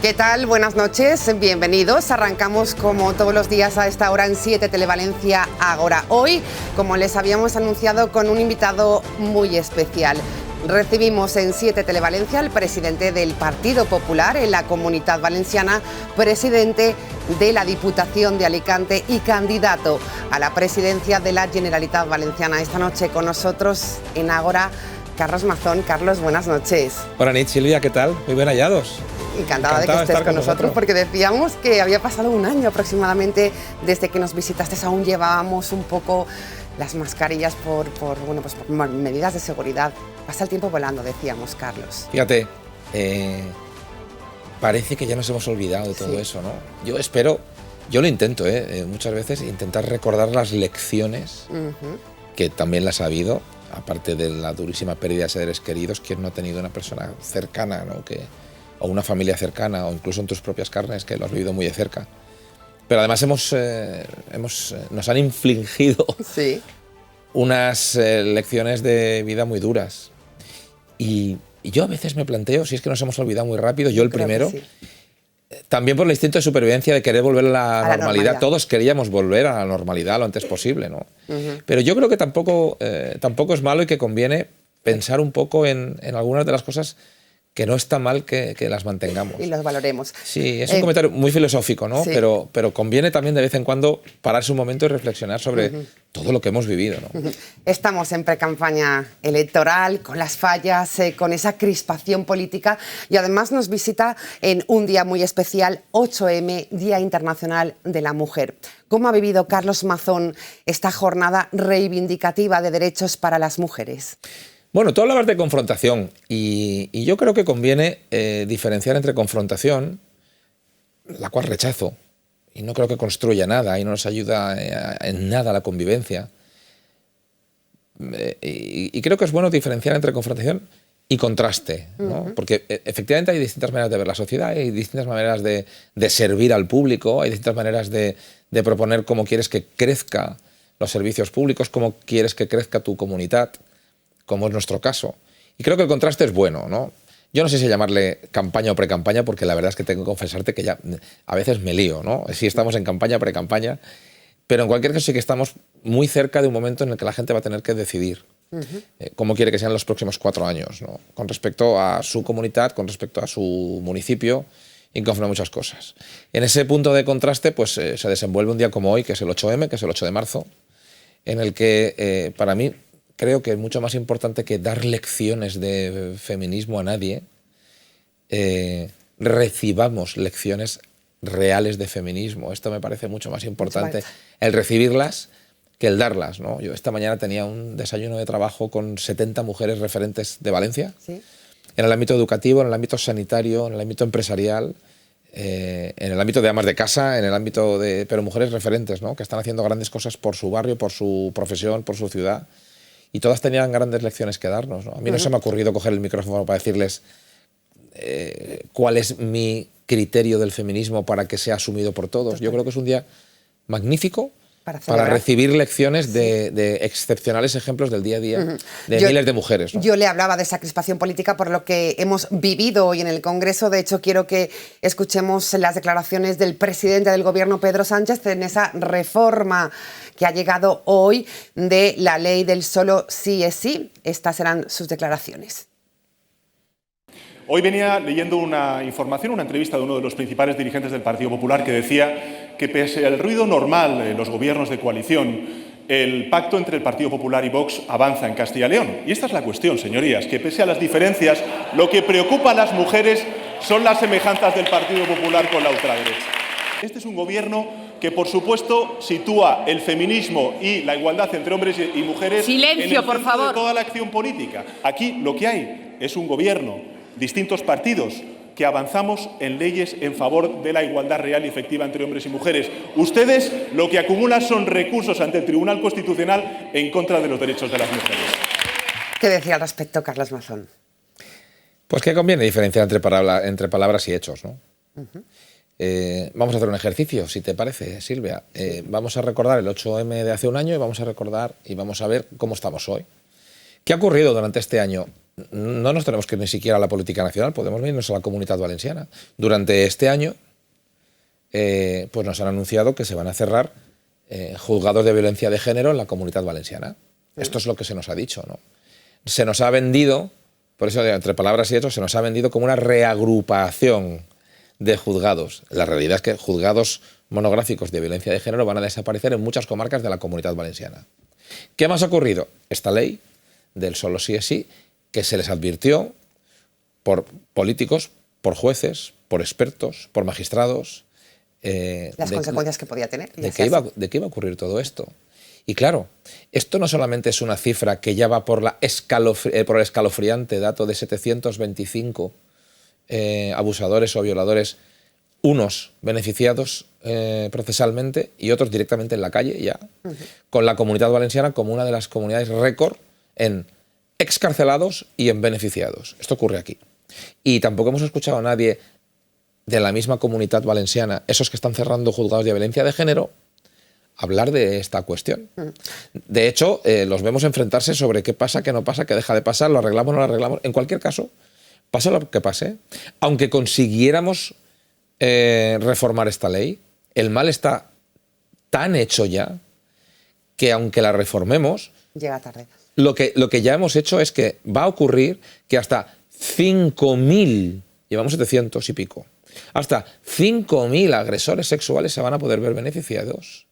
¿Qué tal? Buenas noches, bienvenidos. Arrancamos como todos los días a esta hora en 7 Televalencia Ágora. Hoy, como les habíamos anunciado, con un invitado muy especial. Recibimos en 7 Televalencia al presidente del Partido Popular en la Comunitat Valenciana, presidente de la Diputación de Alicante y candidato a la presidencia de la Generalitat Valenciana. Esta noche con nosotros en Ágora, Carlos Mazón. Carlos, buenas noches. Buenas noches, Silvia, ¿qué tal? Muy bien hallados. Encantada de que estés con nosotros, porque decíamos que había pasado un año aproximadamente desde que nos visitaste. Aún llevábamos un poco las mascarillas por medidas de seguridad. Pasa el tiempo volando, decíamos, Carlos. Fíjate, parece que ya nos hemos olvidado de todo eso, ¿no? Yo espero, yo lo intento, muchas veces, intentar recordar las lecciones, que también las ha habido, aparte de la durísima pérdida de seres queridos. ¿Quién no ha tenido una persona cercana, ¿no? O una familia cercana, o incluso en tus propias carnes, que lo has vivido muy de cerca? Pero además nos han infligido unas lecciones de vida muy duras. Y yo a veces me planteo si es que nos hemos olvidado muy rápido, yo el primero, también por el instinto de supervivencia de querer volver a la normalidad. Todos queríamos volver a la normalidad lo antes posible, ¿no? Pero yo creo que tampoco es malo, y que conviene pensar un poco en algunas de las cosas que no está mal que las mantengamos. Y los valoremos. Sí, es un comentario muy filosófico, ¿no? Sí. Pero conviene también de vez en cuando pararse un momento y reflexionar sobre todo lo que hemos vivido, ¿no? Estamos en precampaña electoral, con las fallas, con esa crispación política, y además nos visita en un día muy especial, 8M, Día Internacional de la Mujer. ¿Cómo ha vivido Carlos Mazón esta jornada reivindicativa de derechos para las mujeres? Bueno, tú hablabas de confrontación, y yo creo que conviene diferenciar entre confrontación, la cual rechazo, y no creo que construya nada y no nos ayuda en nada a la convivencia. Y creo que es bueno diferenciar entre confrontación y contraste, ¿no? Porque efectivamente hay distintas maneras de ver la sociedad, hay distintas maneras de servir al público, hay distintas maneras de proponer cómo quieres que crezca los servicios públicos, cómo quieres que crezca tu comunidad, como es nuestro caso. Y creo que el contraste es bueno, ¿no? Yo no sé si llamarle campaña o precampaña, porque la verdad es que tengo que confesarte que ya a veces me lío, ¿no? Sí, estamos en campaña, precampaña, pero en cualquier caso sí que estamos muy cerca de un momento en el que la gente va a tener que decidir cómo quiere que sean los próximos 4 años, ¿no? Con respecto a su comunidad, con respecto a su municipio, y conforme a muchas cosas. En ese punto de contraste, pues se desenvuelve un día como hoy, que es el 8M, que es el 8 de marzo, en el que para mí creo que es mucho más importante que dar lecciones de feminismo a nadie, recibamos lecciones reales de feminismo. Esto me parece mucho más importante, el recibirlas, que el darlas, ¿no? Yo esta mañana tenía un desayuno de trabajo con 70 mujeres referentes de Valencia, en el ámbito educativo, en el ámbito sanitario, en el ámbito empresarial, en el ámbito de amas de casa, en el ámbito de... pero mujeres referentes, ¿no? Que están haciendo grandes cosas por su barrio, por su profesión, por su ciudad. Y todas tenían grandes lecciones que darnos, ¿no? A mí no se me ha ocurrido coger el micrófono para decirles cuál es mi criterio del feminismo para que sea asumido por todos. Yo creo que es un día magnífico para recibir lecciones de excepcionales ejemplos del día a día de miles de mujeres, ¿no? Yo le hablaba de esa crispación política por lo que hemos vivido hoy en el Congreso. De hecho, quiero que escuchemos las declaraciones del presidente del Gobierno, Pedro Sánchez, en esa reforma que ha llegado hoy de la ley del solo sí es sí. Estas serán sus declaraciones. Hoy venía leyendo una información, una entrevista de uno de los principales dirigentes del Partido Popular, que decía que pese al ruido normal en los gobiernos de coalición, el pacto entre el Partido Popular y Vox avanza en Castilla y León. Y esta es la cuestión, señorías, que pese a las diferencias, lo que preocupa a las mujeres son las semejanzas del Partido Popular con la ultraderecha. Este es un gobierno que, por supuesto, sitúa el feminismo y la igualdad entre hombres y mujeres en el centro de toda la acción política. Aquí lo que hay es un gobierno, distintos partidos, que avanzamos en leyes en favor de la igualdad real y efectiva entre hombres y mujeres. Ustedes lo que acumulan son recursos ante el Tribunal Constitucional en contra de los derechos de las mujeres. ¿Qué decía al respecto Carlos Mazón? Pues que conviene diferenciar entre palabras y hechos, ¿no? Vamos a hacer un ejercicio, si te parece, Silvia. Vamos a recordar el 8M de hace un año y vamos a ver cómo estamos hoy. ¿Qué ha ocurrido durante este año? no nos tenemos que ir ni siquiera a la política nacional, podemos venirnos a la Comunitat Valenciana. Durante este año pues nos han anunciado que se van a cerrar juzgados de violencia de género en la Comunitat Valenciana. Esto es lo que se nos ha dicho, ¿no? Se nos ha vendido, por eso entre palabras y hechos, se nos ha vendido como una reagrupación de juzgados. La realidad es que juzgados monográficos de violencia de género van a desaparecer en muchas comarcas de la Comunitat Valenciana. ¿Qué más ha ocurrido? Esta ley del solo sí es sí, que se les advirtió por políticos, por jueces, por expertos, por magistrados. Las consecuencias que podía tener. De qué iba a ocurrir todo esto. Y claro, esto no solamente es una cifra que ya va por el escalofriante dato de 725 abusadores o violadores, unos beneficiados procesalmente y otros directamente en la calle ya, con la Comunitat Valenciana como una de las comunidades récord en excarcelados y en beneficiados. Esto ocurre aquí. Y tampoco hemos escuchado a nadie de la misma Comunitat Valenciana, esos que están cerrando juzgados de violencia de género, hablar de esta cuestión. De hecho, los vemos enfrentarse sobre qué pasa, qué no pasa, qué deja de pasar, lo arreglamos, no lo arreglamos. En cualquier caso, pase lo que pase, aunque consiguiéramos reformar esta ley, el mal está tan hecho ya que aunque la reformemos, llega tarde. Lo que ya hemos hecho es que va a ocurrir que hasta 5.000, llevamos 700 y pico, hasta 5.000 agresores sexuales se van a poder ver beneficiados.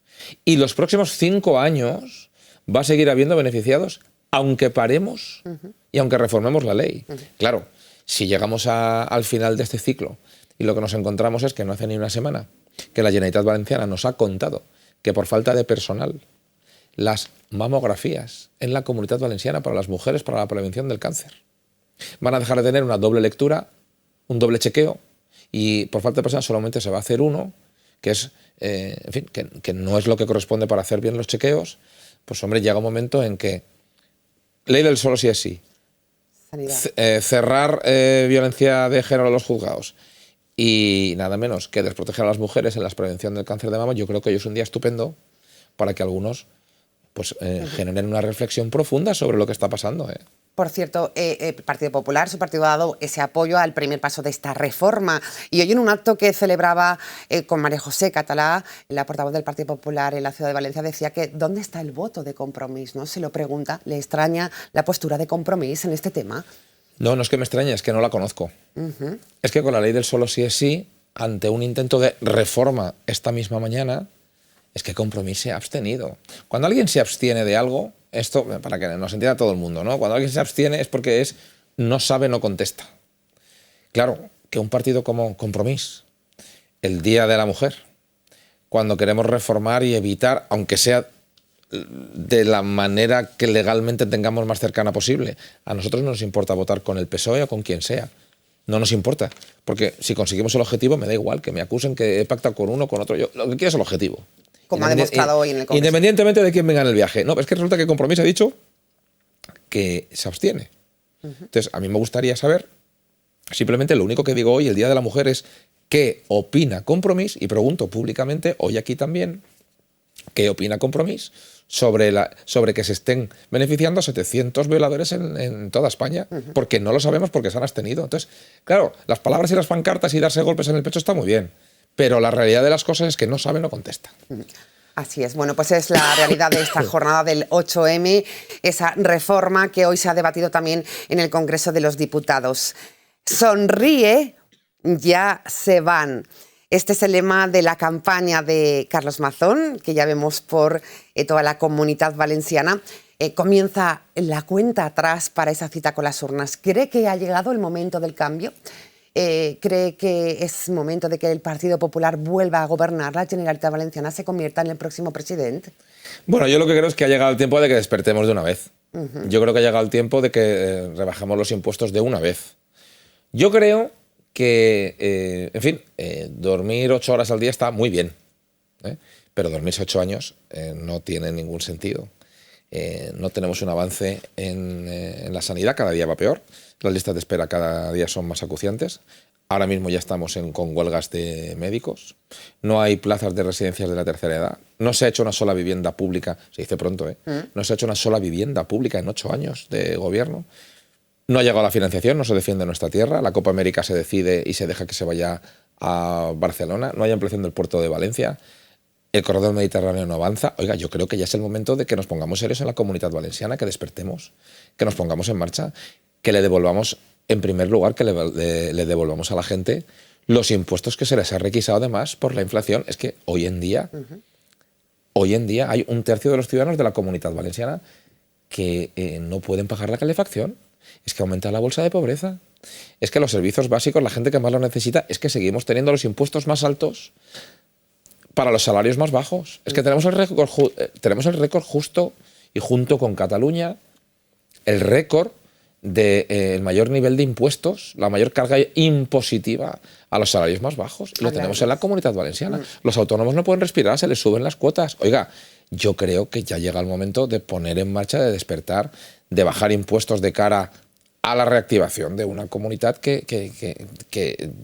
Y los próximos 5 años va a seguir habiendo beneficiados, aunque paremos y aunque reformemos la ley. Claro, si llegamos al final de este ciclo y lo que nos encontramos es que no hace ni una semana que la Generalitat Valenciana nos ha contado que por falta de personal las mamografías en la Comunitat Valenciana para las mujeres para la prevención del cáncer van a dejar de tener una doble lectura, un doble chequeo, y por falta de personal solamente se va a hacer uno, que es, en fin, que no es lo que corresponde para hacer bien los chequeos. Pues hombre, llega un momento en que ley del solo sí es sí, cerrar violencia de género a los juzgados y nada menos que desproteger a las mujeres en la prevención del cáncer de mama. Yo creo que hoy es un día estupendo para que algunos pues generen una reflexión profunda sobre lo que está pasando. Por cierto, el Partido Popular, su partido ha dado ese apoyo al primer paso de esta reforma. Y hoy en un acto que celebraba con María José Catalá, la portavoz del Partido Popular en la ciudad de Valencia, decía que ¿dónde está el voto de Compromís? ¿No? Se lo pregunta, ¿le extraña la postura de Compromís en este tema? No, no es que me extrañe, es que no la conozco. Es que con la ley del solo sí es sí, ante un intento de reforma esta misma mañana, es que Compromís se ha abstenido. Cuando alguien se abstiene de algo, esto para que nos entienda todo el mundo, ¿no? Cuando alguien se abstiene es porque no sabe, no contesta. Claro, que un partido como Compromís, el Día de la Mujer, cuando queremos reformar y evitar, aunque sea de la manera que legalmente tengamos más cercana posible, a nosotros no nos importa votar con el PSOE o con quien sea. No nos importa, porque si conseguimos el objetivo me da igual que me acusen que he pactado con uno o con otro. Yo lo que quiero es el objetivo. Como ha demostrado hoy en el Congreso. Independientemente de quién venga en el viaje. No, es que resulta que Compromís ha dicho que se abstiene. Entonces, a mí me gustaría saber, simplemente lo único que digo hoy, el Día de la Mujer, es qué opina Compromís, y pregunto públicamente, hoy aquí también, qué opina Compromís sobre que se estén beneficiando 700 violadores en toda España, porque no lo sabemos porque se han abstenido. Entonces, claro, las palabras y las pancartas y darse golpes en el pecho está muy bien, pero la realidad de las cosas es que no sabe, no contesta. Así es. Bueno, pues es la realidad de esta jornada del 8M, esa reforma que hoy se ha debatido también en el Congreso de los Diputados. Sonríe, ya se van. Este es el lema de la campaña de Carlos Mazón, que ya vemos por toda la Comunitat Valenciana. Comienza la cuenta atrás para esa cita con las urnas. ¿Cree que ha llegado el momento del cambio? ¿Cree que es momento de que el Partido Popular vuelva a gobernar, la Generalitat Valenciana se convierta en el próximo presidente? Bueno, yo lo que creo es que ha llegado el tiempo de que despertemos de una vez. Yo creo que ha llegado el tiempo de que rebajemos los impuestos de una vez. Yo creo que, en fin, dormir 8 horas al día está muy bien, pero dormirse 8 años no tiene ningún sentido. No tenemos un avance en la sanidad, cada día va peor. Las listas de espera cada día son más acuciantes. Ahora mismo ya estamos con huelgas de médicos. No hay plazas de residencias de la tercera edad. No se ha hecho una sola vivienda pública, se dice pronto, no se ha hecho una sola vivienda pública en 8 años de gobierno. No ha llegado la financiación, no se defiende nuestra tierra. La Copa América se decide y se deja que se vaya a Barcelona. No hay ampliación del puerto de Valencia. El corredor mediterráneo no avanza. Oiga, yo creo que ya es el momento de que nos pongamos serios en la Comunidad Valenciana, que despertemos, que nos pongamos en marcha, que le devolvamos, en primer lugar, que le devolvamos a la gente los impuestos que se les ha requisado además por la inflación. Es que hoy en día hay un tercio de los ciudadanos de la Comunidad Valenciana que no pueden pagar la calefacción. Es que aumenta la bolsa de pobreza. Es que los servicios básicos, la gente que más lo necesita, es que seguimos teniendo los impuestos más altos para los salarios más bajos. Es que tenemos el récord justo y junto con Cataluña, el récord del mayor nivel de impuestos, la mayor carga impositiva a los salarios más bajos. Y lo tenemos en la Comunidad Valenciana. Los autónomos no pueden respirar, se les suben las cuotas. Oiga, yo creo que ya llega el momento de poner en marcha, de despertar, de bajar impuestos de cara a la reactivación de una comunidad que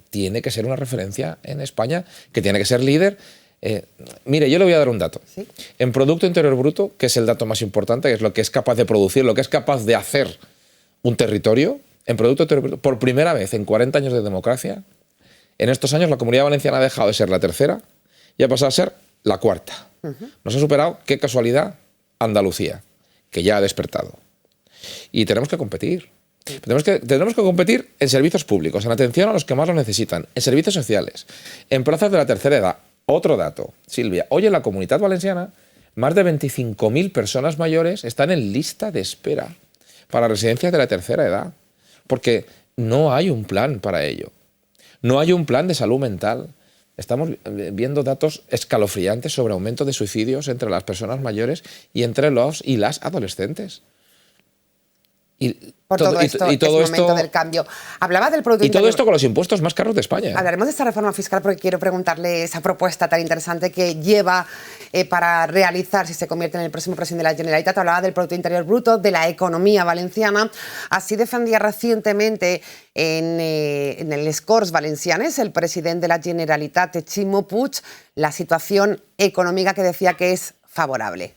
tiene que ser una referencia en España, que tiene que ser líder. Mire, yo le voy a dar un dato. ¿Sí? En Producto Interior Bruto, que es el dato más importante, que es lo que es capaz de producir, lo que es capaz de hacer un territorio, en Producto Interior Bruto, por primera vez en 40 años de democracia, en estos años la Comunidad Valenciana ha dejado de ser la tercera y ha pasado a ser la cuarta. Nos ha superado, qué casualidad, Andalucía, que ya ha despertado. Y tenemos que competir. Tenemos que competir en servicios públicos, en atención a los que más lo necesitan, en servicios sociales, en plazas de la tercera edad. Otro dato, Silvia. Hoy en la Comunidad Valenciana, más de 25.000 personas mayores están en lista de espera para residencias de la tercera edad, porque no hay un plan para ello. No hay un plan de salud mental. Estamos viendo datos escalofriantes sobre aumento de suicidios entre las personas mayores y entre los y las adolescentes. Por todo esto, es momento del cambio. Hablaba del Producto Interior. Y todo esto con los impuestos más caros de España. Hablaremos de esta reforma fiscal porque quiero preguntarle esa propuesta tan interesante que lleva para realizar si se convierte en el próximo presidente de la Generalitat. Hablaba del Producto Interior Bruto, de la economía valenciana. Así defendía recientemente en el Corts Valencianes el presidente de la Generalitat, Ximo Puig, la situación económica que decía que es favorable.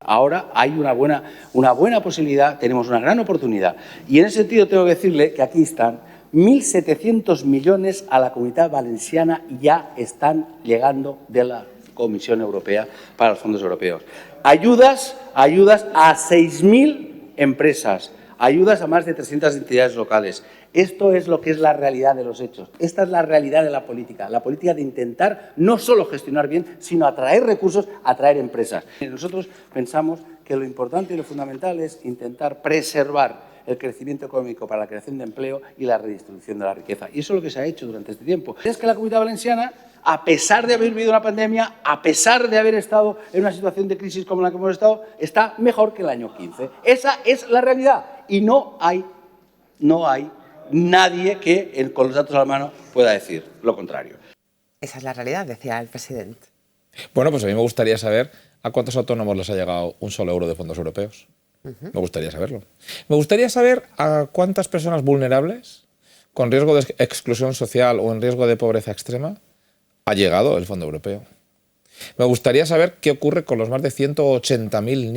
Ahora hay una buena posibilidad, tenemos una gran oportunidad. Y en ese sentido tengo que decirle que aquí están 1.700 millones a la Comunidad Valenciana, ya están llegando de la Comisión Europea para los fondos europeos. Ayudas a 6.000 empresas, ayudas a más de 300 entidades locales. Esto es lo que es la realidad de los hechos. Esta es la realidad de la política de intentar no solo gestionar bien, sino atraer recursos, atraer empresas. Nosotros pensamos que lo importante y lo fundamental es intentar preservar el crecimiento económico para la creación de empleo y la redistribución de la riqueza. Y eso es lo que se ha hecho durante este tiempo. Es que la Comunidad Valenciana, a pesar de haber vivido una pandemia, a pesar de haber estado en una situación de crisis como la que hemos estado, está mejor que el año 15. Esa es la realidad. Y no hay nadie que con los datos a la mano pueda decir lo contrario. Esa es la realidad, decía el presidente. Bueno, pues a mí me gustaría saber a cuántos autónomos les ha llegado un solo euro de fondos europeos. Me gustaría saberlo. Me gustaría saber a cuántas personas vulnerables, con riesgo de exclusión social o en riesgo de pobreza extrema, ha llegado el fondo europeo. Me gustaría saber qué ocurre con los más de 180.000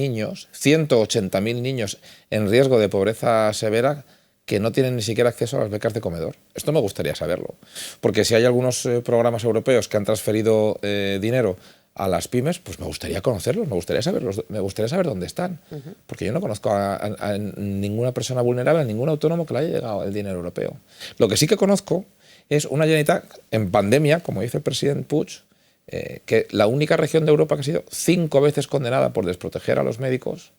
niños en riesgo de pobreza severa que no tienen ni siquiera acceso a las becas de comedor. Esto me gustaría saberlo. Porque si hay algunos programas europeos que han transferido dinero a las pymes, pues me gustaría conocerlos, me gustaría saber dónde están. Porque yo no conozco a ninguna persona vulnerable, a ningún autónomo que le haya llegado el dinero europeo. Lo que sí que conozco es una Generalitat en pandemia, como dice el presidente Puig, que la única región de Europa que ha sido 5 veces condenada por desproteger a los médicos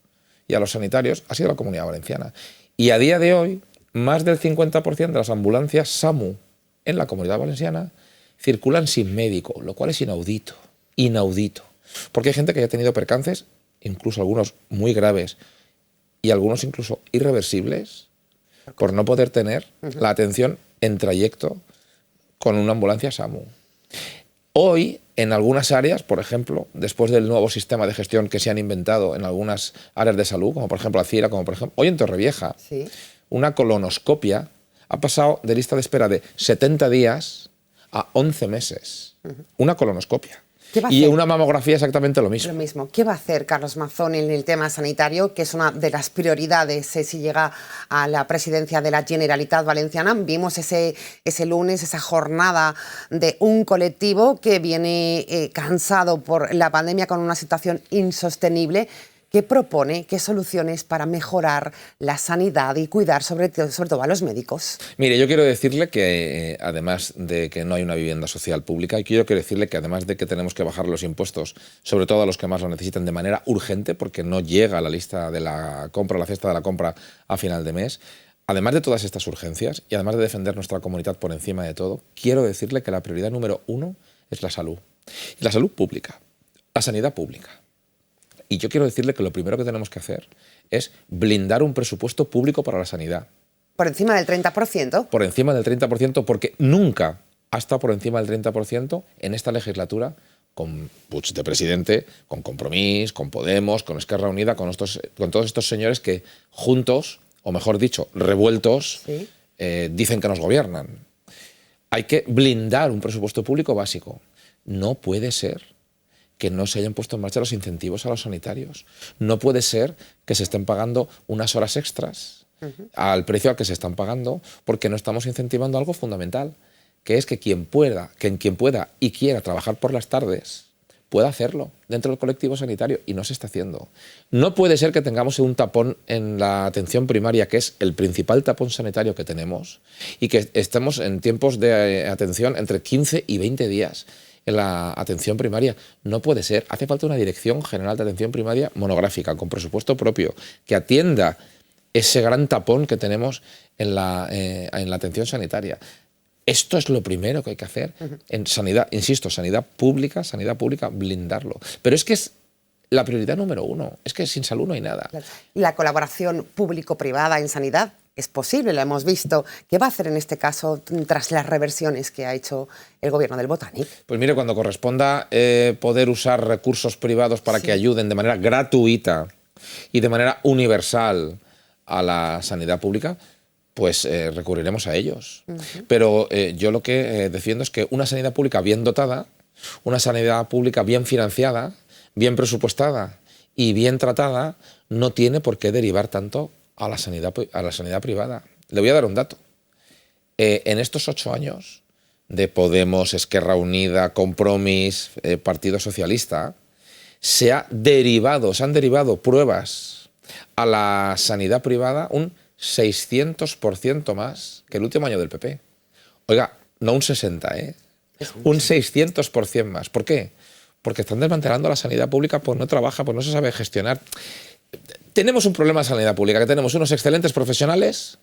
y a los sanitarios ha sido la Comunidad Valenciana. Y a día de hoy, más del 50% de las ambulancias SAMU en la Comunidad Valenciana circulan sin médico, lo cual es inaudito. Inaudito. Porque hay gente que ha tenido percances, incluso algunos muy graves y algunos incluso irreversibles, por no poder tener la atención en trayecto con una ambulancia SAMU. Hoy, en algunas áreas, por ejemplo, después del nuevo sistema de gestión que se han inventado en algunas áreas de salud, como por ejemplo Alcira, como por ejemplo hoy en Torrevieja, ¿sí?, una colonoscopia ha pasado de lista de espera de 70 días a 11 meses. Una colonoscopia. ¿Qué va a Y hacer? una mamografía exactamente lo mismo. Lo mismo. ¿Qué va a hacer Carlos Mazón en el tema sanitario, que es una de las prioridades si llega a la presidencia de la Generalitat Valenciana? Vimos ese lunes, esa jornada de un colectivo que viene cansado por la pandemia, con una situación insostenible. ¿Qué propone? ¿Qué soluciones para mejorar la sanidad y cuidar sobre todo a los médicos? Mire, yo quiero decirle que además de que no hay una vivienda social pública, y quiero decirle que además de que tenemos que bajar los impuestos, sobre todo a los que más lo necesitan, de manera urgente, porque no llega a la lista de la compra, la cesta de la compra a final de mes, además de todas estas urgencias y además de defender nuestra comunidad por encima de todo, quiero decirle que la prioridad número 1 es la salud. Y la salud pública, la sanidad pública. Y yo quiero decirle que lo primero que tenemos que hacer es blindar un presupuesto público para la sanidad. ¿Por encima del 30%? Por encima del 30%, porque nunca ha estado por encima del 30% en esta legislatura, con Puig de presidente, con Compromís, con Podemos, con Esquerra Unida, con todos estos señores que juntos, o mejor dicho, revueltos, Sí. Dicen que nos gobiernan. Hay que blindar un presupuesto público básico. No puede ser que no se hayan puesto en marcha los incentivos a los sanitarios. No puede ser que se estén pagando unas horas extras al precio al que se están pagando, porque no estamos incentivando algo fundamental, que es que quien pueda y quiera trabajar por las tardes pueda hacerlo dentro del colectivo sanitario, y no se está haciendo. No puede ser que tengamos un tapón en la atención primaria, que es el principal tapón sanitario que tenemos, y que estemos en tiempos de atención entre 15 y 20 días en la atención primaria. No puede ser. Hace falta una Dirección General de Atención Primaria monográfica, con presupuesto propio, que atienda ese gran tapón que tenemos en la atención sanitaria. Esto es lo primero que hay que hacer en sanidad, insisto, sanidad pública, blindarlo. Pero es que es la prioridad número 1, es que sin salud no hay nada. La colaboración público-privada en sanidad es posible, la hemos visto. ¿Qué va a hacer en este caso tras las reversiones que ha hecho el gobierno del Botanic? Pues mire, cuando corresponda poder usar recursos privados para que ayuden de manera gratuita y de manera universal a la sanidad pública, pues recurriremos a ellos. Pero yo lo que defiendo es que una sanidad pública bien dotada, una sanidad pública bien financiada, bien presupuestada y bien tratada, no tiene por qué derivar tanto a la sanidad privada. Le voy a dar un dato. En estos 8 años de Podemos, Esquerra Unida, Compromís, Partido Socialista, se han derivado pruebas a la sanidad privada un 600% más que el último año del PP. Oiga, no un 60%, un 600% más. ¿Por qué? Porque están desmantelando la sanidad pública, pues no trabaja, pues no se sabe gestionar. Tenemos un problema de sanidad pública, que tenemos unos excelentes profesionales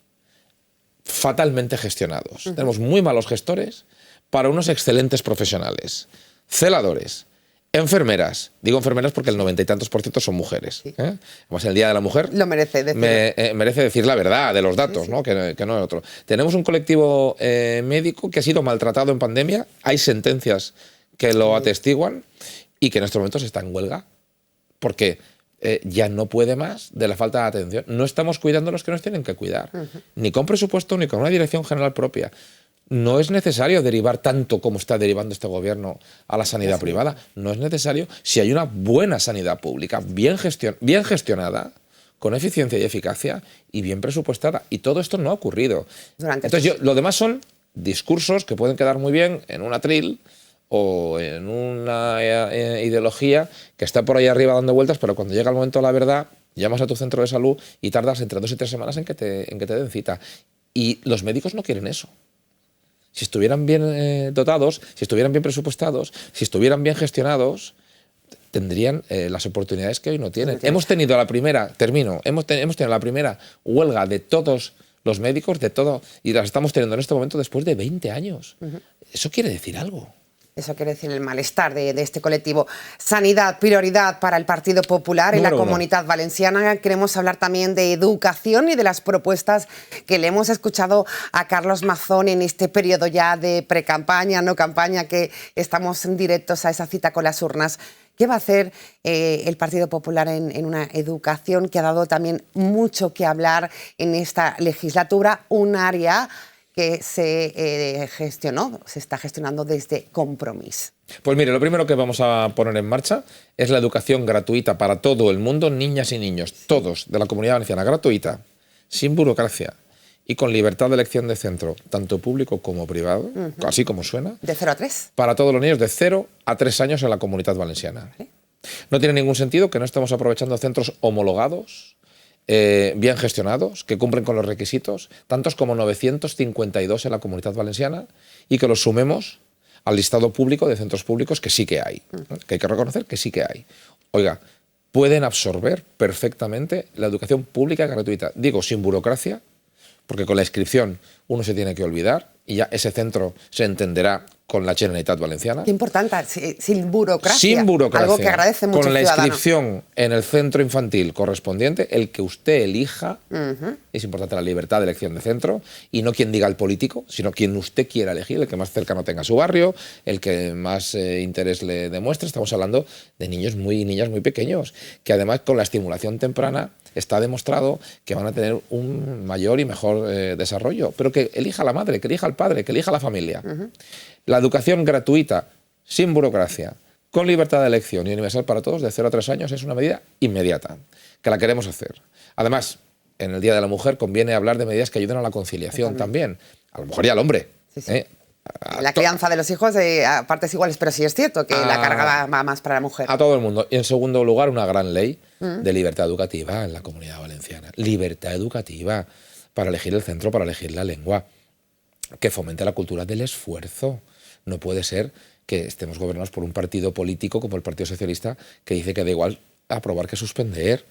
fatalmente gestionados. Tenemos muy malos gestores para unos excelentes profesionales. Celadores, enfermeras. Digo enfermeras porque el 90 y tantos % son mujeres. Sí. Además, el Día de la Mujer Lo merece decir. merece decir la verdad de los datos, Sí. ¿no? Que no es otro. Tenemos un colectivo médico que ha sido maltratado en pandemia. Hay sentencias que lo atestiguan, y que en estos momentos está en huelga porque ya no puede más de la falta de atención. No estamos cuidando a los que nos tienen que cuidar, ni con presupuesto ni con una dirección general propia. No es necesario derivar tanto como está derivando este gobierno a la sanidad privada. No es necesario si hay una buena sanidad pública, bien gestionada, con eficiencia y eficacia y bien presupuestada. Y todo esto no ha ocurrido. Entonces, lo demás son discursos que pueden quedar muy bien en un atril o en una ideología que está por ahí arriba dando vueltas, pero cuando llega el momento de la verdad, llamas a tu centro de salud y tardas entre 2 y 3 semanas en que te den cita. Y los médicos no quieren eso. Si estuvieran bien dotados, si estuvieran bien presupuestados, si estuvieran bien gestionados, tendrían las oportunidades que hoy no tienen. Hemos tenido la primera huelga de todos los médicos, y las estamos teniendo en este momento después de 20 años. Eso quiere decir algo. Eso quiere decir el malestar de este colectivo. Sanidad, prioridad para el Partido Popular en la Comunidad Valenciana. Queremos hablar también de educación y de las propuestas que le hemos escuchado a Carlos Mazón en este periodo ya de precampaña, no campaña, que estamos directos a esa cita con las urnas. ¿Qué va a hacer el Partido Popular en una educación que ha dado también mucho que hablar en esta legislatura? Un área que se está gestionando desde Compromís. Pues mire, lo primero que vamos a poner en marcha es la educación gratuita para todo el mundo, niñas y niños, todos de la Comunidad Valenciana, gratuita, sin burocracia y con libertad de elección de centro, tanto público como privado, así como suena. ¿De 0 a 3? Para todos los niños de 0 a 3 años en la Comunidad Valenciana. ¿Vale? No tiene ningún sentido que no estemos aprovechando centros homologados, bien gestionados, que cumplen con los requisitos, tantos como 952 en la Comunidad Valenciana, y que los sumemos al listado público de centros públicos que sí que hay, que hay que reconocer que sí que hay. Oiga, pueden absorber perfectamente la educación pública gratuita, digo, sin burocracia, porque con la inscripción uno se tiene que olvidar y ya ese centro se entenderá con la Generalitat Valenciana. Qué importante, sin burocracia. Sin burocracia. Algo que agradece mucho con la ciudadano. inscripción en el centro infantil correspondiente, el que usted elija, es importante la libertad de elección de centro, y no quien diga el político, sino quien usted quiera elegir, el que más cercano tenga a su barrio, el que más interés le demuestre. Estamos hablando de niños y niñas muy pequeños, que además con la estimulación temprana está demostrado que van a tener un mayor y mejor desarrollo, pero que elija la madre, que elija el padre, que elija la familia. La educación gratuita, sin burocracia, con libertad de elección y universal para todos, de 0 a 3 años, es una medida inmediata, que la queremos hacer. Además, en el Día de la Mujer conviene hablar de medidas que ayuden a la conciliación también, a la mujer y al hombre. Sí. La crianza de los hijos a partes iguales, pero sí es cierto que la carga va más para la mujer. A todo el mundo. Y en segundo lugar, una gran ley de libertad educativa en la Comunidad Valenciana. Libertad educativa para elegir el centro, para elegir la lengua, que fomente la cultura del esfuerzo. No puede ser que estemos gobernados por un partido político como el Partido Socialista que dice que da igual aprobar que suspender.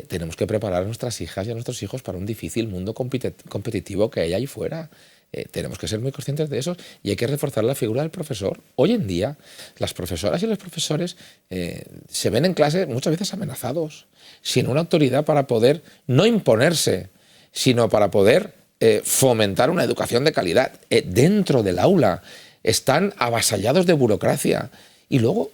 Tenemos que preparar a nuestras hijas y a nuestros hijos para un difícil mundo competitivo que hay ahí fuera. Tenemos que ser muy conscientes de eso y hay que reforzar la figura del profesor. Hoy en día, las profesoras y los profesores se ven en clase muchas veces amenazados, sin una autoridad para poder no imponerse, sino para poder fomentar una educación de calidad. Dentro del aula están avasallados de burocracia y luego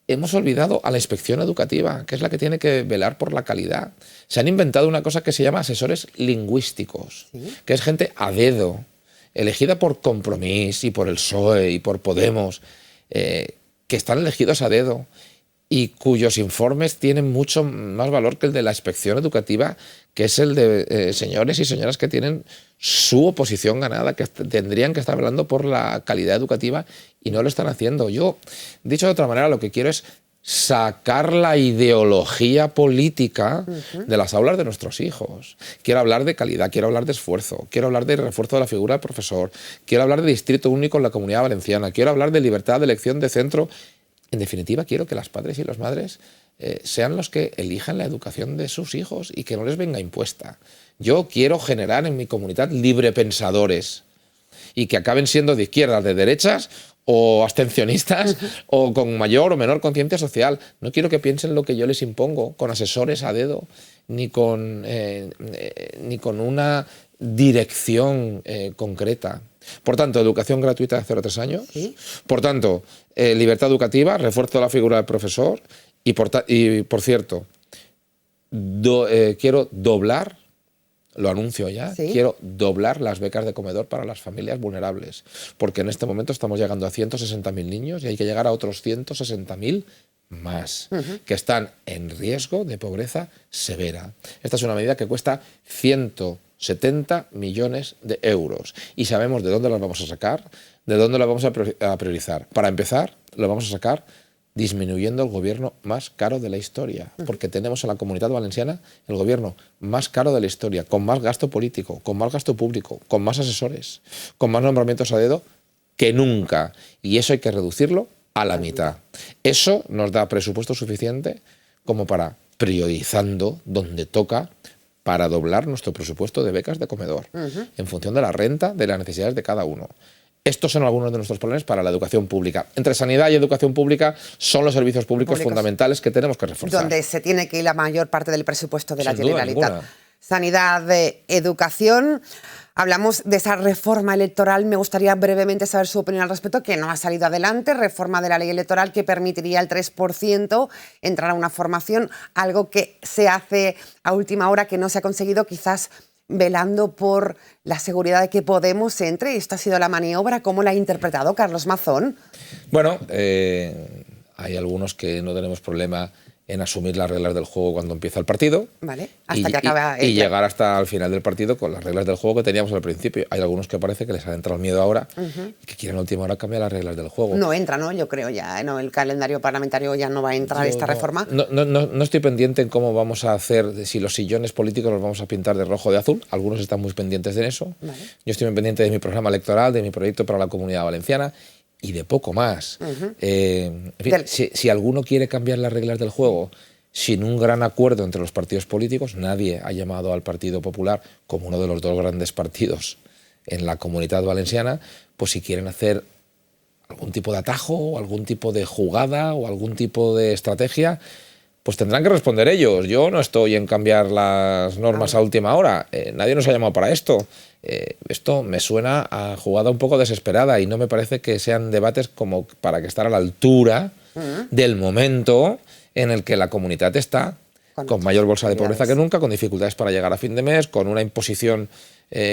hemos olvidado a la inspección educativa, que es la que tiene que velar por la calidad. Se han inventado una cosa que se llama asesores lingüísticos, que es gente a dedo, elegida por Compromís y por el PSOE y por Podemos, que están elegidos a dedo y cuyos informes tienen mucho más valor que el de la inspección educativa, que es el de señores y señoras que tienen su oposición ganada, que tendrían que estar hablando por la calidad educativa y no lo están haciendo. Yo, dicho de otra manera, lo que quiero es sacar la ideología política de las aulas de nuestros hijos. Quiero hablar de calidad, quiero hablar de esfuerzo, quiero hablar de refuerzo de la figura del profesor, quiero hablar de distrito único en la Comunidad Valenciana, quiero hablar de libertad de elección de centro. En definitiva, quiero que las padres y las madres sean los que elijan la educación de sus hijos y que no les venga impuesta. Yo quiero generar en mi comunidad librepensadores y que acaben siendo de izquierdas, de derechas o abstencionistas o con mayor o menor conciencia social. No quiero que piensen lo que yo les impongo con asesores a dedo ni con una dirección concreta. Por tanto, educación gratuita de 0 a 3 años. ¿Sí? Por tanto, libertad educativa, refuerzo de la figura del profesor y por cierto, quiero doblar, lo anuncio ya, ¿sí? Quiero doblar las becas de comedor para las familias vulnerables, porque en este momento estamos llegando a 160.000 niños y hay que llegar a otros 160.000 más, que están en riesgo de pobreza severa. Esta es una medida que cuesta 170 millones de euros y sabemos de dónde las vamos a sacar, de dónde las vamos a priorizar. Para empezar, lo vamos a sacar disminuyendo el gobierno más caro de la historia, porque tenemos en la Comunidad Valenciana el gobierno más caro de la historia, con más gasto político, con más gasto público, con más asesores, con más nombramientos a dedo que nunca. Y eso hay que reducirlo a la mitad. Eso nos da presupuesto suficiente como para, priorizando donde toca, para doblar nuestro presupuesto de becas de comedor, en función de la renta, de las necesidades de cada uno. Estos son algunos de nuestros planes para la educación pública. Entre sanidad y educación pública son los servicios públicos fundamentales que tenemos que reforzar. Donde se tiene que ir la mayor parte del presupuesto de la Generalitat. Generalitat. Sanidad, educación. Hablamos de esa reforma electoral. Me gustaría brevemente saber su opinión al respecto, que no ha salido adelante. Reforma de la ley electoral que permitiría el 3% entrar a una formación, algo que se hace a última hora, que no se ha conseguido. Quizás velando por la seguridad de que Podemos entre. Esta ha sido la maniobra. ¿Cómo la ha interpretado Carlos Mazón? Bueno, hay algunos que no tenemos problema en asumir las reglas del juego cuando empieza el partido. Vale, hasta que acaba y llegar hasta el final del partido con las reglas del juego que teníamos al principio. Hay algunos que parece que les ha entrado el miedo ahora y que quieren a última hora cambiar las reglas del juego. No entra, ¿no? Yo creo ya, ¿no? El calendario parlamentario ya no va a entrar esta reforma. No estoy pendiente en cómo vamos a hacer, si los sillones políticos los vamos a pintar de rojo o de azul. Algunos están muy pendientes de eso. Vale. Yo estoy muy pendiente de mi programa electoral, de mi proyecto para la Comunidad Valenciana y de poco más. En fin, si alguno quiere cambiar las reglas del juego sin un gran acuerdo entre los partidos políticos, nadie ha llamado al Partido Popular como uno de los dos grandes partidos en la Comunidad Valenciana, pues si quieren hacer algún tipo de atajo o algún tipo de jugada o algún tipo de estrategia, pues tendrán que responder ellos. Yo no estoy en cambiar las normas a última hora. Nadie nos ha llamado para esto. Esto me suena a jugada un poco desesperada y no me parece que sean debates como para que estar a la altura del momento en el que la comunidad está con mayor bolsa de pobreza que nunca, con dificultades para llegar a fin de mes, con una imposición,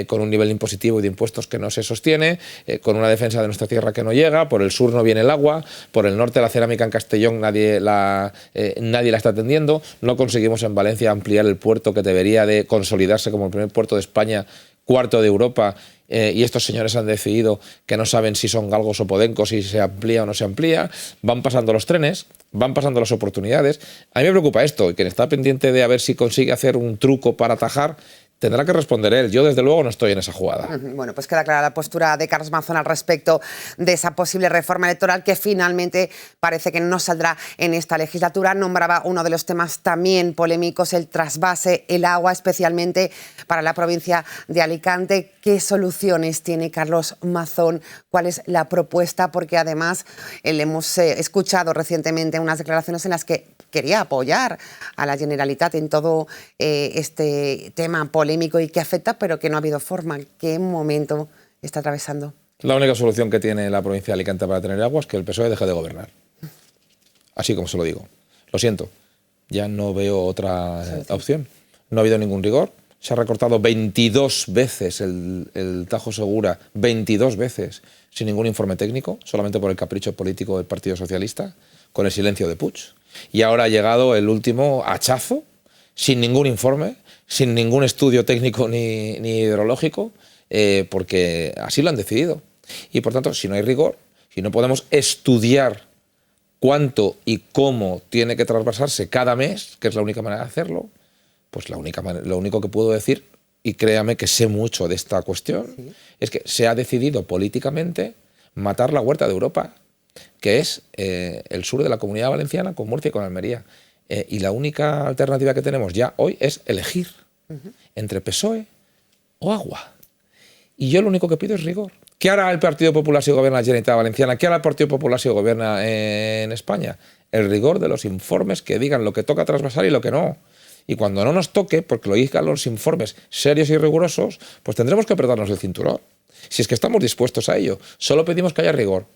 con un nivel impositivo y de impuestos que no se sostiene, con una defensa de nuestra tierra que no llega, por el sur no viene el agua, por el norte la cerámica en Castellón nadie la está atendiendo, no conseguimos en Valencia ampliar el puerto que debería de consolidarse como el primer puerto de España, cuarto de Europa, y estos señores han decidido que no saben si son galgos o podencos, si se amplía o no se amplía. Van pasando los trenes, van pasando las oportunidades. A mí me preocupa esto, y quien está pendiente de a ver si consigue hacer un truco para atajar, tendrá que responder él. Yo, desde luego, no estoy en esa jugada. Bueno, pues queda clara la postura de Carlos Mazón al respecto de esa posible reforma electoral que finalmente parece que no saldrá en esta legislatura. Nombraba uno de los temas también polémicos, el trasvase, el agua, especialmente para la provincia de Alicante. ¿Qué soluciones tiene Carlos Mazón? ¿Cuál es la propuesta? Porque además le hemos escuchado recientemente unas declaraciones en las que quería apoyar a la Generalitat en todo este tema polémico y que afecta, pero que no ha habido forma. ¿Qué momento está atravesando? La única solución que tiene la provincia de Alicante para tener agua es que el PSOE deje de gobernar. Así como se lo digo. Lo siento, ya no veo otra opción. No ha habido ningún rigor. Se ha recortado 22 veces el Tajo Segura, 22 veces, sin ningún informe técnico, solamente por el capricho político del Partido Socialista, con el silencio de Puig. Y ahora ha llegado el último hachazo, sin ningún informe, sin ningún estudio técnico ni hidrológico, porque así lo han decidido. Y por tanto, si no hay rigor, si no podemos estudiar cuánto y cómo tiene que trasvasarse cada mes, que es la única manera de hacerlo, pues lo único que puedo decir, y créame que sé mucho de esta cuestión, es que se ha decidido políticamente matar la huerta de Europa, que es el sur de la Comunidad Valenciana, con Murcia y con Almería. Y la única alternativa que tenemos ya hoy es elegir entre PSOE o agua. Y yo lo único que pido es rigor. ¿Qué hará el Partido Popular si gobierna la Generalitat Valenciana? ¿Qué hará el Partido Popular si gobierna en España? El rigor de los informes que digan lo que toca trasvasar y lo que no. Y cuando no nos toque, porque lo digan los informes serios y rigurosos, pues tendremos que apretarnos el cinturón. Si es que estamos dispuestos a ello. Solo pedimos que haya rigor.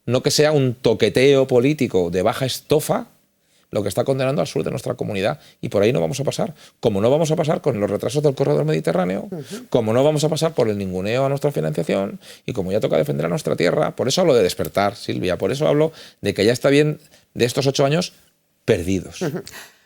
No que sea un toqueteo político de baja estofa lo que está condenando al sur de nuestra comunidad. Y por ahí no vamos a pasar. Como no vamos a pasar con los retrasos del corredor mediterráneo, como no vamos a pasar por el ninguneo a nuestra financiación, y como ya toca defender a nuestra tierra. Por eso hablo de despertar, Silvia. Por eso hablo de que ya está bien de estos 8 años perdidos.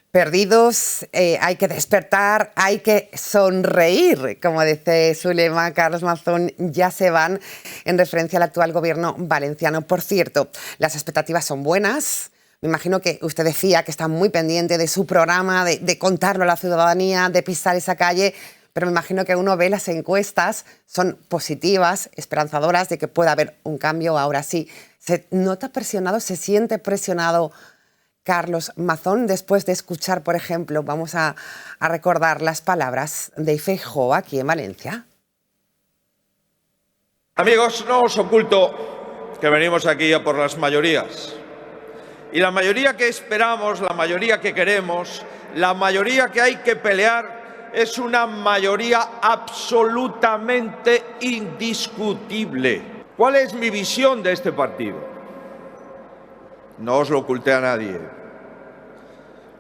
Perdidos, hay que despertar, hay que sonreír, como dice su lema. Carlos Mazón, ya se van, en referencia al actual gobierno valenciano. Por cierto, las expectativas son buenas. Me imagino que usted decía que está muy pendiente de su programa, de contarlo a la ciudadanía, de pisar esa calle, pero me imagino que uno ve las encuestas, son positivas, esperanzadoras de que pueda haber un cambio. Ahora sí, ¿se nota presionado, se siente presionado Carlos Mazón después de escuchar, por ejemplo, vamos a recordar las palabras de Feijóo aquí en Valencia? Amigos, no os oculto que venimos aquí a por las mayorías. Y la mayoría que esperamos, la mayoría que queremos, la mayoría que hay que pelear es una mayoría absolutamente indiscutible. ¿Cuál es mi visión de este partido? No os lo oculté a nadie.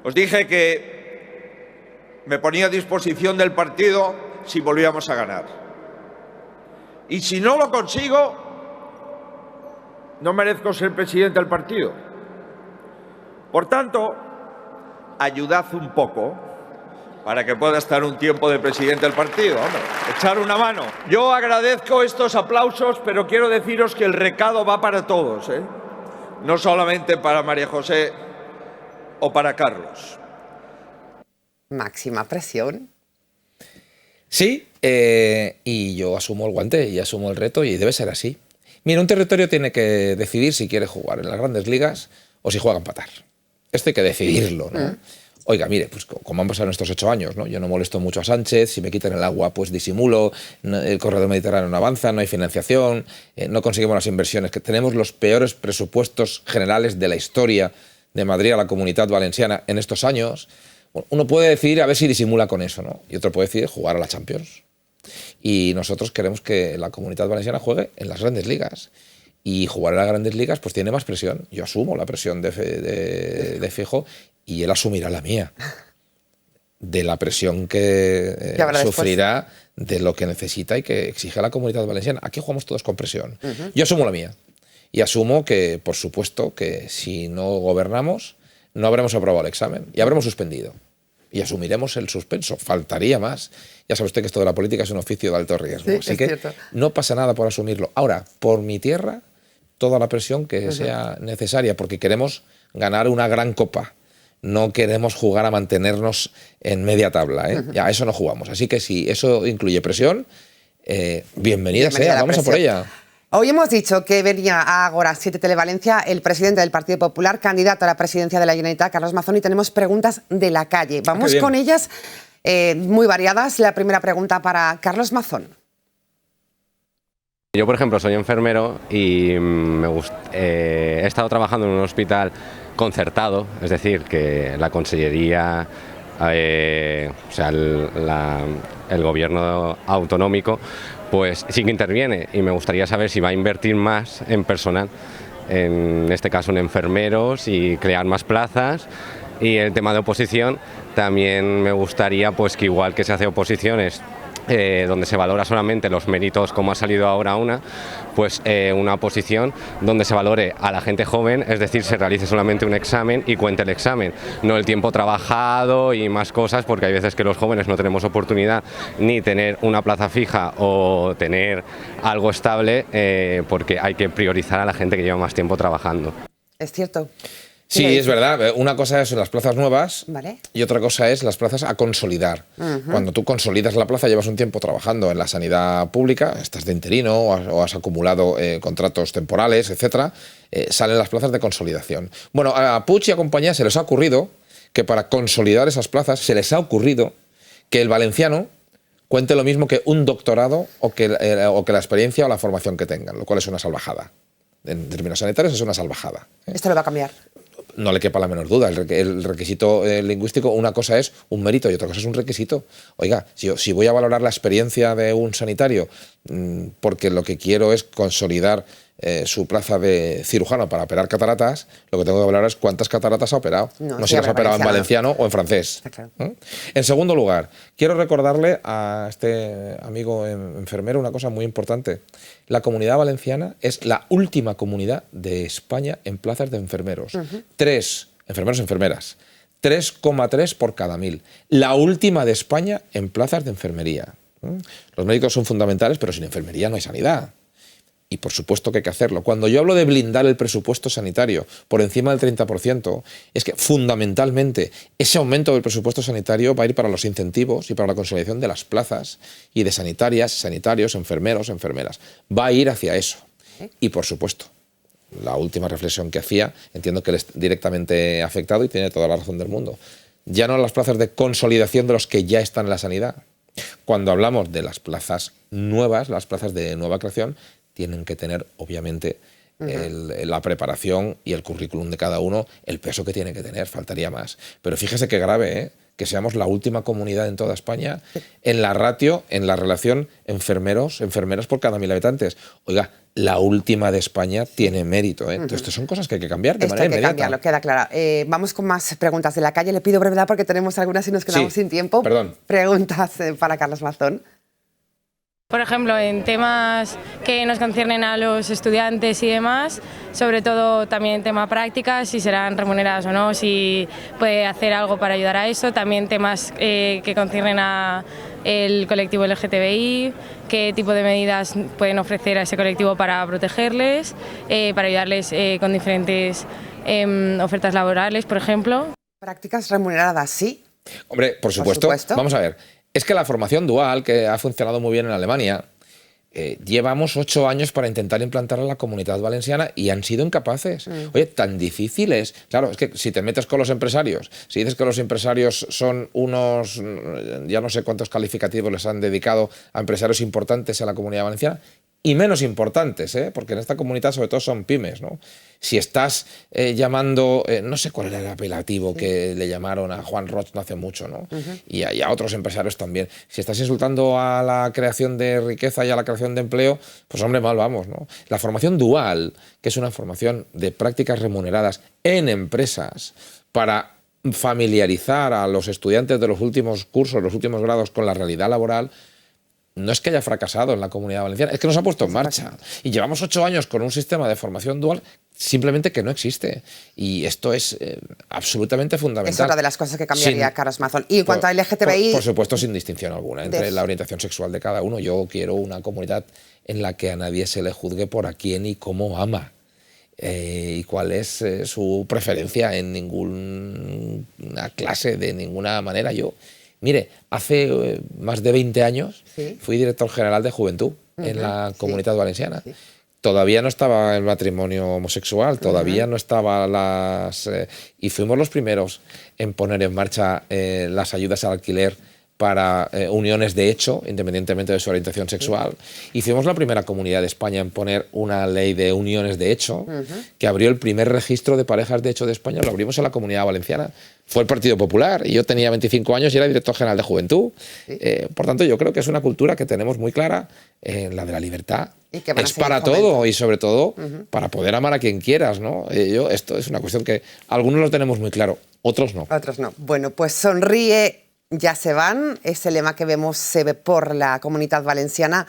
Os dije que me ponía a disposición del partido si volviéramos a ganar. Y si no lo consigo, no merezco ser presidente del partido. Por tanto, ayudad un poco para que pueda estar un tiempo de presidente del partido, hombre, echar una mano. Yo agradezco estos aplausos, pero quiero deciros que el recado va para todos, ¿eh? No solamente para María José o para Carlos. Máxima presión. Sí, y yo asumo el guante y asumo el reto y debe ser así. Mira, un territorio tiene que decidir si quiere jugar en las grandes ligas o si juega a empatar. Esto hay que decidirlo, ¿no? Oiga, mire, pues como han pasado en estos 8 años, ¿no? Yo no molesto mucho a Sánchez, si me quitan el agua, pues disimulo, el corredor mediterráneo no avanza, no hay financiación, no conseguimos las inversiones, que tenemos los peores presupuestos generales de la historia de Madrid a la Comunitat Valenciana en estos años. Bueno, uno puede decidir a ver si disimula con eso, ¿no? Y otro puede decidir jugar a la Champions. Y nosotros queremos que la Comunitat Valenciana juegue en las grandes ligas. Y jugar en las grandes ligas pues tiene más presión. Yo asumo la presión de Feijóo y él asumirá la mía. De la presión que sufrirá de lo que necesita y que exige la Comunitat Valenciana. Aquí jugamos todos con presión. Yo asumo la mía. Y asumo que, por supuesto, que si no gobernamos, no habremos aprobado el examen y habremos suspendido. Y asumiremos el suspenso. Faltaría más. Ya sabe usted que esto de la política es un oficio de alto riesgo. Sí, así que cierto. no pasa nada por asumirlo. Ahora, por mi tierra, toda la presión que sea necesaria, porque queremos ganar una gran copa. No queremos jugar a mantenernos en media tabla, ¿eh? Ya, a eso no jugamos. Así que si eso incluye presión, bienvenida sea, vamos a por ella. Hoy hemos dicho que venía a Agora 7 Televalencia el presidente del Partido Popular, candidato a la presidencia de la Generalitat, Carlos Mazón, y tenemos preguntas de la calle. Vamos con ellas, muy variadas. La primera pregunta para Carlos Mazón. Yo, por ejemplo, soy enfermero y he estado trabajando en un hospital concertado, es decir, que la consellería, o sea, el gobierno autonómico, pues sí que interviene, y me gustaría saber si va a invertir más en personal, en este caso en enfermeros, y crear más plazas. Y el tema de oposición, también me gustaría pues que igual que se hace oposiciones donde se valora solamente los méritos, como ha salido ahora pues una oposición donde se valore a la gente joven, es decir, se realice solamente un examen y cuente el examen, no el tiempo trabajado y más cosas, porque hay veces que los jóvenes no tenemos oportunidad ni tener una plaza fija o tener algo estable, porque hay que priorizar a la gente que lleva más tiempo trabajando. Es cierto. Sí, es verdad. Una cosa es las plazas nuevas, ¿vale?, y otra cosa es las plazas a consolidar. Cuando tú consolidas la plaza, llevas un tiempo trabajando en la sanidad pública, estás de interino o has acumulado contratos temporales, etcétera, salen las plazas de consolidación. Bueno, a Puig y a compañía se les ha ocurrido que para consolidar esas plazas se les ha ocurrido que el valenciano cuente lo mismo que un doctorado o que la experiencia o la formación que tengan, lo cual es una salvajada. En términos sanitarios es una salvajada. Esto lo va a cambiar. No le quepa la menor duda. El requisito lingüístico, una cosa es un mérito y otra cosa es un requisito. Oiga, si voy a valorar la experiencia de un sanitario porque lo que quiero es consolidar su plaza de cirujano para operar cataratas, lo que tengo que valorar es cuántas cataratas ha operado. No si las ha operado en valenciano o en francés. Claro. En segundo lugar, quiero recordarle a este amigo enfermero una cosa muy importante. La Comunidad Valenciana es la última comunidad de España en plazas de enfermeros. 3 enfermeros y enfermeras. 3,3 por cada 1000. La última de España en plazas de enfermería. Los médicos son fundamentales, pero sin enfermería no hay sanidad. Y por supuesto que hay que hacerlo. Cuando yo hablo de blindar el presupuesto sanitario por encima del 30%, es que fundamentalmente ese aumento del presupuesto sanitario va a ir para los incentivos y para la consolidación de las plazas y de sanitarias, sanitarios, enfermeros, enfermeras. Va a ir hacia eso. Y por supuesto, la última reflexión que hacía, entiendo que él es directamente afectado y tiene toda la razón del mundo. Ya no las plazas de consolidación de los que ya están en la sanidad. Cuando hablamos de las plazas nuevas, las plazas de nueva creación, tienen que tener, obviamente, la preparación y el currículum de cada uno, el peso que tiene que tener, faltaría más. Pero fíjese qué grave, que seamos la última comunidad en toda España en la ratio, en la relación enfermeras por cada 1000 habitantes. Oiga, la última de España tiene mérito. Entonces, estas son cosas que hay que cambiar de manera inmediata. Cambiarlo, queda claro. Vamos con más preguntas de la calle. Le pido brevedad porque tenemos algunas y nos quedamos sin tiempo. Perdón. Preguntas para Carlos Mazón. Por ejemplo, en temas que nos conciernen a los estudiantes y demás, sobre todo también en tema prácticas, si serán remuneradas o no, si puede hacer algo para ayudar a eso, también temas que conciernen a el colectivo LGTBI, qué tipo de medidas pueden ofrecer a ese colectivo para protegerles, para ayudarles con diferentes ofertas laborales, por ejemplo. Prácticas remuneradas, sí. Hombre, por supuesto. Vamos a ver. Es que la formación dual, que ha funcionado muy bien en Alemania, llevamos 8 años para intentar implantarla en la Comunidad Valenciana y han sido incapaces. Oye, tan difícil es. Claro, es que si te metes con los empresarios, si dices que los empresarios son unos, ya no sé cuántos calificativos les han dedicado a empresarios importantes en la Comunidad Valenciana, y menos importantes, porque en esta comunidad sobre todo son pymes, ¿no? Si estás llamando, no sé cuál era el apelativo que le llamaron a Juan Roch no hace mucho, ¿no? Y a otros empresarios también. Si estás insultando a la creación de riqueza y a la creación de empleo, pues hombre, mal vamos, ¿no? La formación dual, que es una formación de prácticas remuneradas en empresas para familiarizar a los estudiantes de los últimos cursos, los últimos grados con la realidad laboral, no es que haya fracasado en la Comunidad Valenciana, es que nos ha puesto en marcha. Y llevamos 8 años con un sistema de formación dual simplemente que no existe. Y esto es absolutamente fundamental. Es otra de las cosas que cambiaría Carlos Mazón. Y en cuanto a LGTBI... Por supuesto, sin distinción alguna entre la orientación sexual de cada uno. Yo quiero una comunidad en la que a nadie se le juzgue por a quién y cómo ama. Y cuál es su preferencia en ninguna clase, de ninguna manera. Mire, hace más de 20 años fui director general de Juventud en la Comunidad Valenciana. Todavía no estaba el matrimonio homosexual, todavía no estaba y fuimos los primeros en poner en marcha las ayudas al alquiler para uniones de hecho, independientemente de su orientación sexual. Y fuimos la primera comunidad de España en poner una ley de uniones de hecho, que abrió el primer registro de parejas de hecho de España, lo abrimos en la Comunidad Valenciana. Fue el Partido Popular y yo tenía 25 años y era director general de Juventud. Por tanto, yo creo que es una cultura que tenemos muy clara, la de la libertad. Es para todo y sobre todo para poder amar a quien quieras, ¿no? Esto es una cuestión que algunos lo tenemos muy claro, otros no. Otros no. Bueno, pues sonríe, ya se van. Ese lema que vemos se ve por la Comunidad Valenciana.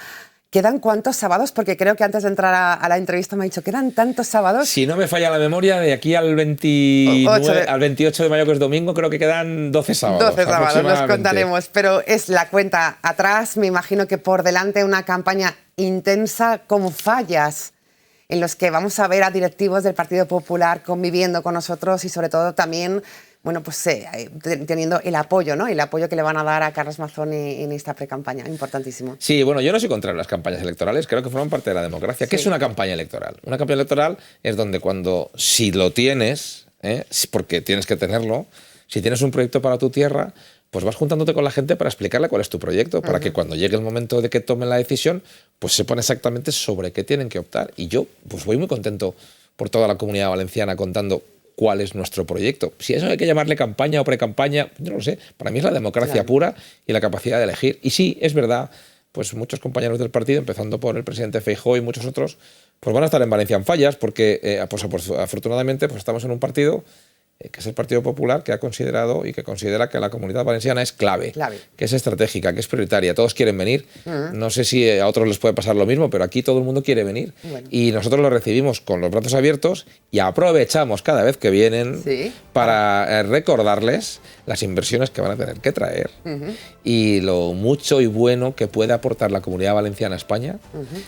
¿Quedan cuántos sábados? Porque creo que antes de entrar a la entrevista me ha dicho, ¿quedan tantos sábados? Si no me falla la memoria, de aquí al 28 de mayo, que es domingo, creo que quedan 12 sábados. 12 sábados, los contaremos. Pero es la cuenta atrás. Me imagino que por delante una campaña intensa con fallas en los que vamos a ver a directivos del Partido Popular conviviendo con nosotros y sobre todo también... Bueno, pues teniendo el apoyo, ¿no? El apoyo que le van a dar a Carlos Mazón en esta precampaña, importantísimo. Sí, bueno, yo no soy contrario a las campañas electorales, creo que forman parte de la democracia. ¿Qué es una campaña electoral? Una campaña electoral es donde si lo tienes, porque tienes que tenerlo, si tienes un proyecto para tu tierra, pues vas juntándote con la gente para explicarle cuál es tu proyecto, para que cuando llegue el momento de que tomen la decisión, pues sepan exactamente sobre qué tienen que optar. Y yo pues voy muy contento por toda la Comunidad Valenciana contando cuál es nuestro proyecto. Si eso hay que llamarle campaña o precampaña, yo no lo sé. Para mí es la democracia pura y la capacidad de elegir. Y sí, es verdad, pues muchos compañeros del partido, empezando por el presidente Feijóo y muchos otros, pues van a estar en Valencia en fallas, porque pues, afortunadamente pues estamos en un partido que es el Partido Popular, que ha considerado y que considera que la Comunidad Valenciana es clave, que es estratégica, que es prioritaria. Todos quieren venir. No sé si a otros les puede pasar lo mismo, pero aquí todo el mundo quiere venir. Y nosotros lo recibimos con los brazos abiertos y aprovechamos cada vez que vienen para recordarles las inversiones que van a tener que traer y lo mucho y bueno que puede aportar la Comunidad Valenciana a España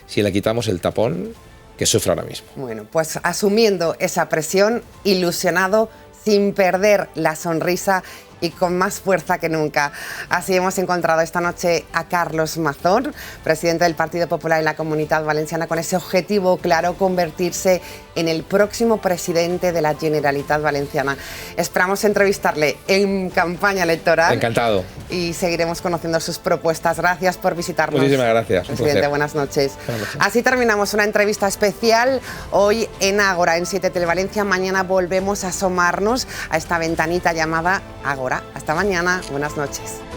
si le quitamos el tapón que sufre ahora mismo. Bueno, pues asumiendo esa presión, ilusionado, sin perder la sonrisa y con más fuerza que nunca. Así hemos encontrado esta noche a Carlos Mazón, presidente del Partido Popular en la Comunidad Valenciana, con ese objetivo claro, convertirse en el próximo presidente de la Generalitat Valenciana. Esperamos entrevistarle en campaña electoral. Encantado. Y seguiremos conociendo sus propuestas. Gracias por visitarnos. Muchísimas gracias. Presidente, buenas noches. Así terminamos una entrevista especial hoy en Ágora, en 7 Televalencia. Mañana volvemos a asomarnos a esta ventanita llamada Ágora. Hasta mañana, buenas noches.